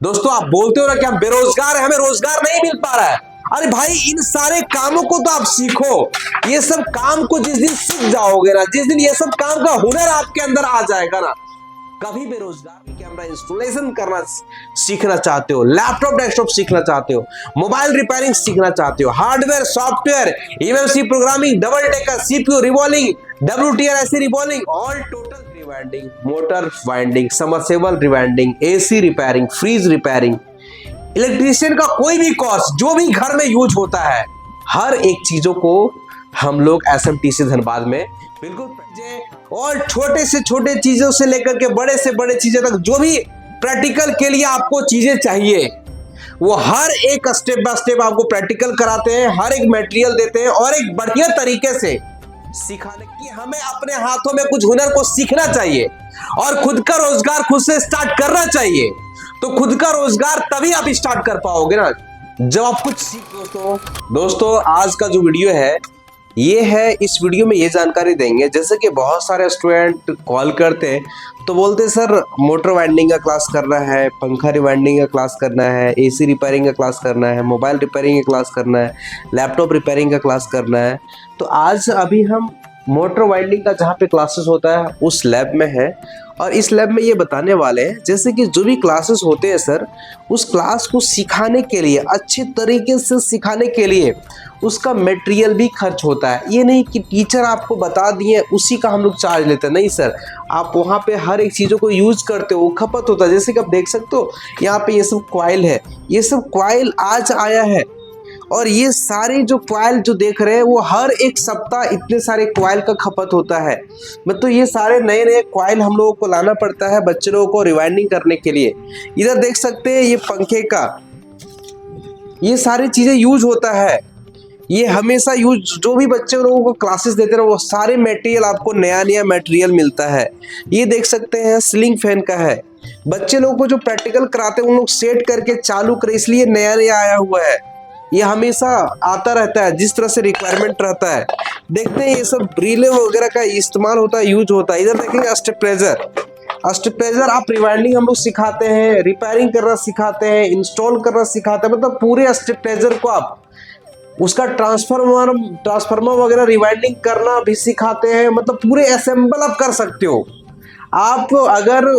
दोस्तों आप बोलते हो ना कि हम बेरोजगार हैं, हमें रोजगार नहीं मिल पा रहा है। अरे भाई इन सारे कामों को तो आप सीखो। ये सब काम को जिस दिन सीख जाओगे ना, जिस दिन ये सब काम का हुनर आपके अंदर आ जाएगा ना, कभी बेरोजगार कैमरा इंस्टॉलेशन करना सीखना चाहते हो, लैपटॉप डेस्कटॉप सीखना चाहते हो, मोबाइल रिपेयरिंग सीखना चाहते हो, hardware software, MMC programming, double decker, CPU revolving, WTR AC revolving, all total rewinding, motor winding, submersible rewinding, AC repairing, fridge repairing, electrician का कोई भी कोर्स जो भी घर में यूज होता है, हर एक चीजों को हम लोग एसएमटीसी धनबाद में बिल्कुल, और छोटे से छोटे चीजों से लेकर के बड़े से बड़े चीजें तक जो भी प्रैक्टिकल के लिए आपको चीजें चाहिए, वो हर एक स्टेप बाय स्टेप आपको प्रैक्टिकल कराते हैं, हर एक मटेरियल देते हैं और एक बढ़िया तरीके से सिखाने की। हमें अपने हाथों में कुछ हुनर को सीखना चाहिए और खुद का रोजगार खुद से स्टार्ट करना चाहिए। तो खुद का रोजगार तभी आप स्टार्ट कर पाओगे ना जब आप कुछ सीखो। दोस्तों आज का जो वीडियो है ये है, इस वीडियो में ये जानकारी देंगे, जैसे कि बहुत सारे स्टूडेंट कॉल करते हैं तो बोलते हैं सर मोटर वाइंडिंग का क्लास करना है, पंखा रिवाइंडिंग का क्लास करना है, एसी रिपेयरिंग का क्लास करना है, मोबाइल रिपेयरिंग का क्लास करना है, लैपटॉप रिपेयरिंग का क्लास करना है। तो आज अभी हम मोटर वाइंडिंग का जहाँ पे क्लासेस होता है उस लैब में है और इस लैब में ये बताने वाले हैं जैसे कि जो भी क्लासेस होते हैं सर, उस क्लास को सिखाने के लिए, अच्छे तरीके से सिखाने के लिए उसका मटेरियल भी खर्च होता है। ये नहीं कि टीचर आपको बता दिए उसी का हम लोग चार्ज लेते हैं, नहीं सर, आप वहाँ पे हर एक चीज़ों को यूज करते हो, खपत होता है। जैसे कि आप देख सकते हो यहाँ पे ये सब कॉइल है, ये सब कॉइल आज आया है और ये सारे जो कॉइल जो देख रहे हैं वो हर एक सप्ताह इतने सारे कॉइल का खपत होता है। मतलब ये सारे नए नए कॉइल हम लोगों को लाना पड़ता है बच्चे लोगों को रिवाइंडिंग करने के लिए। इधर देख सकते हैं ये पंखे का, ये सारी चीज़ें यूज होता है, ये हमेशा यूज, जो भी बच्चे लोगों को क्लासेस देते हैं वो सारे मटेरियल आपको नया नया मटेरियल मिलता है। ये देख सकते हैं सीलिंग फैन का है, बच्चे लोगों को जो प्रैक्टिकल कराते हैं उन लोग सेट करके चालू करे इसलिए नया नया आया हुआ है। ये हमेशा आता रहता है जिस तरह से रिक्वायरमेंट रहता है। देखते हैं ये सब रिले वगैरह का इस्तेमाल होता है, यूज होता है। इधर देखेंगे स्टेपलाइजर आप रिवाइंडिंग हम लोग सिखाते हैं, रिपेयरिंग करना सिखाते हैं, इंस्टॉल करना सिखाते हैं। मतलब पूरे स्टेपलाइजर को आप उसका ट्रांसफार्मर वगैरह रिवाइंडिंग करना भी सिखाते हैं। मतलब पूरे असेंबल आप कर सकते हो। आप अगर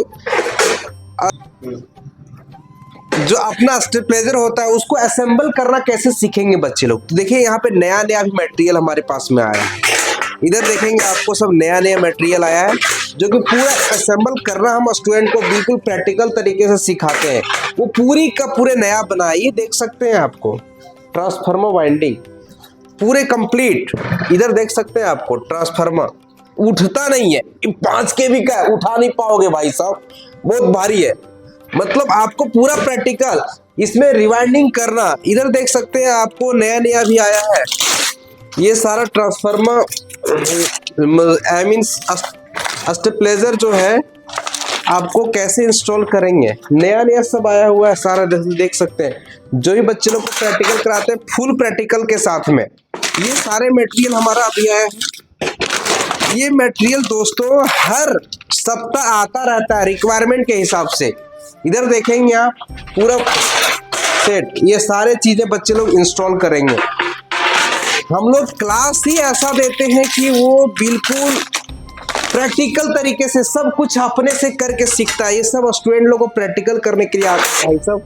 जो अपना स्टेपलाइजर होता है उसको असेंबल करना कैसे सीखेंगे बच्चे लोग, तो देखिए यहाँ पे नया नया भी मटेरियल हमारे पास में आया है। इधर देखेंगे आपको सब नया नया मटेरियल आया है जो कि पूरा असेंबल करना हम स्टूडेंट को बिल्कुल प्रैक्टिकल तरीके से सिखाते हैं। वो पूरी का पूरे नया बना है, ये देख सकते हैं आपको ट्रांसफार्मर वाइंडिंग पूरे कंप्लीट। इधर देख सकते हैं आपको ट्रांसफार्मर उठता नहीं है, 5 kV का है, उठा नहीं पाओगे भाई साहब, बहुत भारी है। मतलब आपको पूरा प्रैक्टिकल इसमें रिवाइंडिंग करना। इधर देख सकते हैं आपको नया नया भी आया है, ये सारा ट्रांसफार्मर आई मीन स्टेपलाइजर जो है आपको कैसे इंस्टॉल करेंगे, नया नया सब आया हुआ है सारा। देख सकते हैं जो भी बच्चे लोग को प्रैक्टिकल कराते हैं फुल प्रैक्टिकल के साथ में ये सारे मटेरियल हमारा अभी आया है। ये मटेरियल दोस्तों हर सप्ताह आता रहता है रिक्वायरमेंट के हिसाब से। इधर देखेंगे आप पूरा सेट, ये सारे चीजें बच्चे लोग इंस्टॉल करेंगे। हम लोग क्लास ही ऐसा देते हैं कि वो बिल्कुल प्रैक्टिकल तरीके से सब कुछ अपने से करके सीखता है। ये सब स्टूडेंट लोगों को प्रैक्टिकल करने के लिए आता है। सब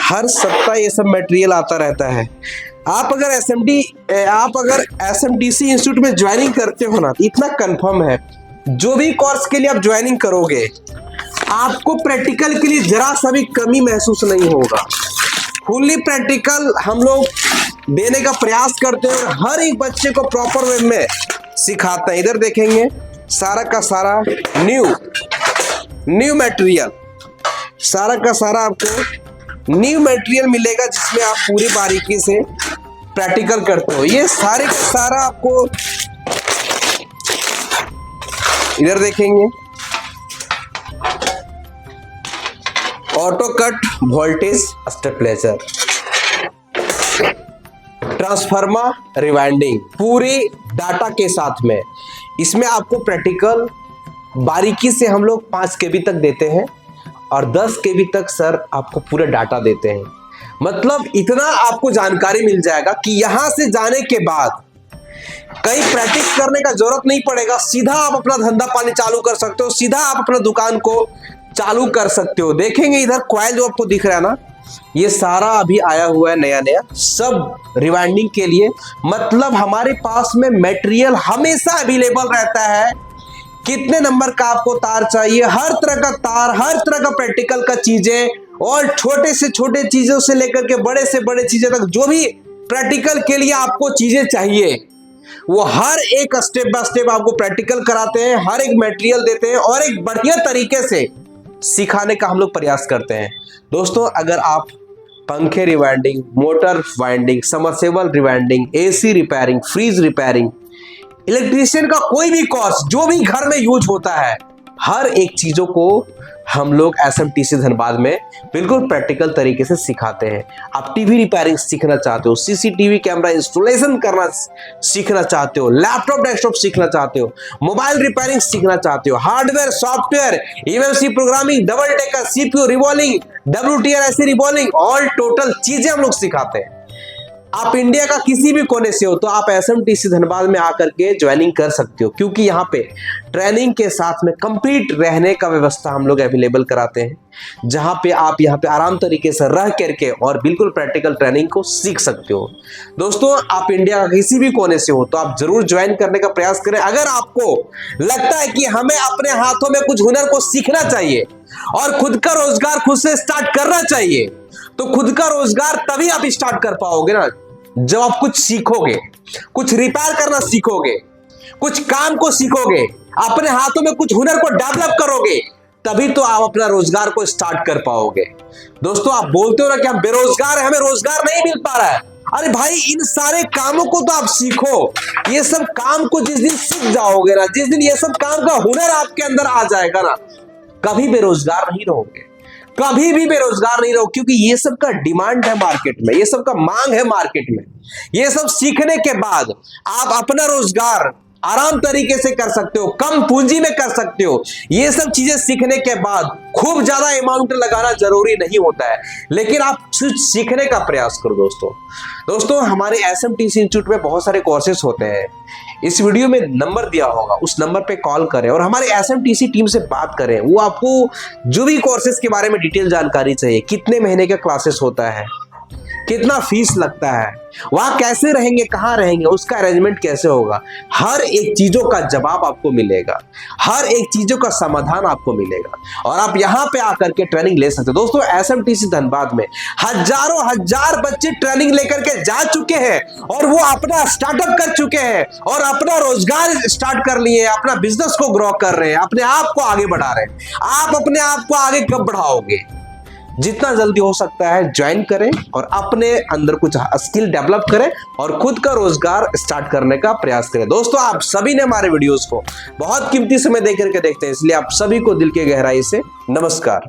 हर सप्ताह ये सब मटेरियल आता रहता है। आप अगर एसएमटीसी इंस्टीट्यूट में ज्वाइनिंग करते हो ना, इतना कंफर्म है जो भी कोर्स के लिए आप ज्वाइनिंग करोगे आपको प्रैक्टिकल के लिए जरा सा भी कमी महसूस नहीं होगा। फुल्ली प्रैक्टिकल हम लोग देने का प्रयास करते हैं और हर एक बच्चे को प्रॉपर वे में सिखाते हैं। इधर देखेंगे सारा का सारा न्यू मटेरियल, सारा का सारा आपको न्यू मटेरियल मिलेगा जिसमें आप पूरी बारीकी से प्रैक्टिकल करते हो। ये सारे का सारा आपको इधर देखेंगे auto cut voltage stabiliser, transformer rewinding पूरी डाटा के साथ में। इसमें आपको प्रैक्टिकल बारीकी से हम लोग 5 kV तक देते हैं और 10 KB तक सर आपको पूरा डाटा देते हैं। मतलब इतना आपको जानकारी मिल जाएगा कि यहां से जाने के बाद कहीं प्रैक्टिस करने का जरूरत नहीं पड़ेगा, सीधा आप अपना धंधा पानी चालू कर सकते हो, सीधा आप अपना दुकान को चालू कर सकते हो। देखेंगे इधर कॉइल जो आपको दिख रहा है ना, ये सारा अभी आया हुआ है नया नया, सब रिवाइंडिंग के लिए। मतलब हमारे पास में मटेरियल हमेशा अवेलेबल रहता है। कितने नंबर का आपको तार चाहिए, हर तरह का तार, हर तरह का प्रैक्टिकल का चीजें, और छोटे से छोटे चीजों से लेकर के बड़े से बड़े चीजें तक, जो भी प्रैक्टिकल के लिए आपको चीजें चाहिए वो हर एक स्टेप बाय स्टेप आपको प्रैक्टिकल कराते हैं, हर एक मटेरियल देते हैं और एक बढ़िया तरीके से सिखाने का हम लोग प्रयास करते हैं। दोस्तों अगर आप पंखे rewinding, motor winding, submersible rewinding, AC repairing, fridge repairing, electrician का कोई भी कोर्स जो भी घर में यूज होता है, हर एक चीजों को हम लोग SMTC धनबाद में बिल्कुल प्रैक्टिकल तरीके से सिखाते हैं। आप टीवी रिपेयरिंग सीखना चाहते हो, CCTV कैमरा इंस्टॉलेशन करना सीखना चाहते हो, लैपटॉप डेस्कटॉप सीखना चाहते हो, मोबाइल रिपेयरिंग सीखना चाहते हो, hardware software, EMC programming, double decker, CPU revolving, WTR ऐसी रिवॉल्विंग, ऑल टोटल चीजें हम लोग सिखाते हैं। आप इंडिया का किसी भी कोने से हो तो आप SMTC धनबाद में आकर के ज्वाइनिंग कर सकते हो, क्योंकि यहाँ पे ट्रेनिंग के साथ में कंप्लीट रहने का व्यवस्था हम लोग अवेलेबल कराते हैं, जहाँ पे आप यहाँ पे आराम तरीके से रह करके और बिल्कुल प्रैक्टिकल ट्रेनिंग को सीख सकते हो। दोस्तों आप इंडिया का किसी भी कोने से हो तो आप जरूर ज्वाइन करने का प्रयास करें। अगर आपको लगता है कि हमें अपने हाथों में कुछ हुनर को सीखना चाहिए और खुद का रोजगार खुद से स्टार्ट करना चाहिए, तो खुद का रोजगार तभी आप स्टार्ट कर पाओगे ना जब आप कुछ सीखोगे, कुछ रिपेयर करना सीखोगे, कुछ काम को सीखोगे, अपने हाथों में कुछ हुनर को डेवलप करोगे, तभी तो आप अपना रोजगार को स्टार्ट कर पाओगे। दोस्तों आप बोलते हो ना कि हम बेरोजगार हैं, हमें रोजगार नहीं मिल पा रहा है। अरे भाई इन सारे कामों को तो आप सीखो। ये सब काम को जिस दिन सीख जाओगे ना, जिस दिन ये सब काम का हुनर आपके अंदर आ जाएगा ना, कभी बेरोजगार नहीं रहोगे, कभी भी बेरोजगार नहीं रहो, क्योंकि ये सब का डिमांड है मार्केट में, ये सब का मांग है मार्केट में। ये सब सीखने के बाद आप अपना रोजगार आराम तरीके से कर सकते हो, कम पूंजी में कर सकते हो। ये सब चीजें सीखने के बाद खूब ज्यादा अमाउंट लगाना जरूरी नहीं होता है, लेकिन आप सीखने का प्रयास करो। दोस्तों हमारे SMTC इंस्टीट्यूट में बहुत सारे कोर्सेस होते हैं। इस वीडियो में नंबर दिया होगा, उस नंबर पे कॉल करें और हमारे SMTC टीम से बात करें। वो आपको जो भी कोर्सेज के बारे में डिटेल जानकारी चाहिए, कितने महीने का क्लासेस होता है, कितना फीस लगता है, वहां कैसे रहेंगे, कहाँ रहेंगे, उसका अरेंजमेंट कैसे होगा, हर एक चीजों का जवाब आपको मिलेगा, हर एक चीजों का समाधान आपको मिलेगा और आप यहाँ पे आकर के ट्रेनिंग ले सकते हो। दोस्तों SMTC धनबाद में हजारों हजार बच्चे ट्रेनिंग लेकर के जा चुके हैं और वो अपना स्टार्टअप कर चुके हैं और अपना रोजगार स्टार्ट कर लिए, अपना बिजनेस को ग्रो कर रहे हैं, अपने आप को आगे बढ़ा रहे हैं। आप अपने आप को आगे कब बढ़ाओगे? जितना जल्दी हो सकता है ज्वाइन करें और अपने अंदर कुछ स्किल डेवलप करें और खुद का रोजगार स्टार्ट करने का प्रयास करें। दोस्तों आप सभी ने हमारे वीडियोस को बहुत कीमती समय देकर के देखते हैं, इसलिए आप सभी को दिल के गहराई से नमस्कार।